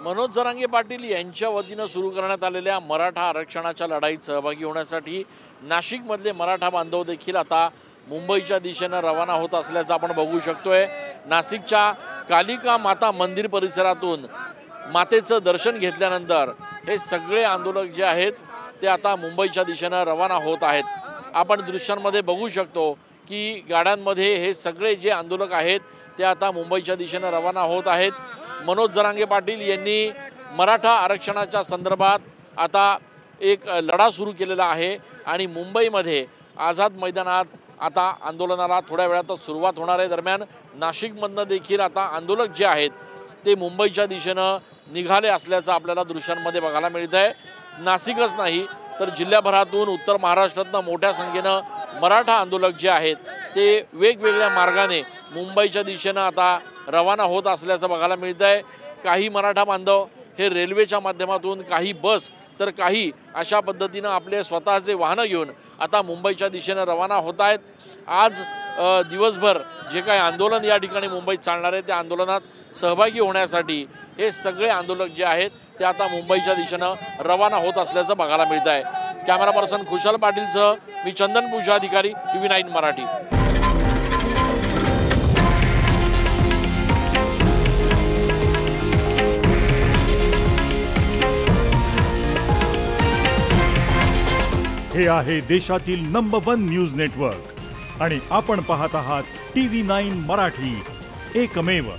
मनोज जरांगे पाटील यांच्या वतीनं सुरू करण्यात आलेल्या मराठा आरक्षणाच्या लढाईत सहभागी होण्यासाठी नाशिकमधले मराठा बांधव देखील आता मुंबईच्या दिशेनं रवाना होत असल्याचं आपण बघू शकतोय। नाशिकच्या कालिका माता मंदिर परिसरातून मातेचं दर्शन घेतल्यानंतर हे सगळे आंदोलक जे आहेत ते आता मुंबईच्या दिशेनं रवाना होत आहेत। आपण दृश्यांमध्ये बघू शकतो की गाड्यांमध्ये हे सगळे जे आंदोलक आहेत ते आता मुंबईच्या दिशेनं रवाना होत आहेत। मनोज जरांगे पाटील यांनी मराठा आरक्षणाच्या संदर्भात आता एक लढा सुरू केलेला आहे आणि मुंबईमध्ये आझाद मैदानात आता आंदोलनाला थोड्या वेळातच सुरुवात होणार आहे। दरम्यान नाशिकमधनं देखील आता आंदोलक जे आहेत ते मुंबईच्या दिशेनं निघाले असल्याचं आपल्याला दृश्यांमध्ये बघायला मिळत आहे। नाशिकच नाही तर जिल्ह्याभरातून उत्तर महाराष्ट्रातनं मोठ्या संख्येनं मराठा आंदोलक जे आहेत ते वेगवेगळ्या मार्गाने मुंबईच्या दिशेनं आता रवाना होत असल्याचं बघायला मिळत आहे। काही मराठा बांधव हे रेल्वेच्या माध्यमातून, काही बस तर काही अशा पद्धतीनं आपले स्वतःचे वाहनं घेऊन आता मुंबईच्या दिशेनं रवाना होत आहेत। आज दिवसभर जे काही आंदोलन या ठिकाणी मुंबईत चालणार आहे त्या आंदोलनात सहभागी होण्यासाठी हे सगळे आंदोलक जे आहेत ते आता मुंबईच्या दिशेनं रवाना होत असल्याचं बघायला मिळत आहे। कॅमेरा पर्सन खुशाल पाटीलसह मी चंदन पूजा अधिकारी TV9 मराठी। हे आहे देशातील नंबर 1 न्यूज नेटवर्क आणि आपण पाहत आहात TV9 मराठी, एकमेव।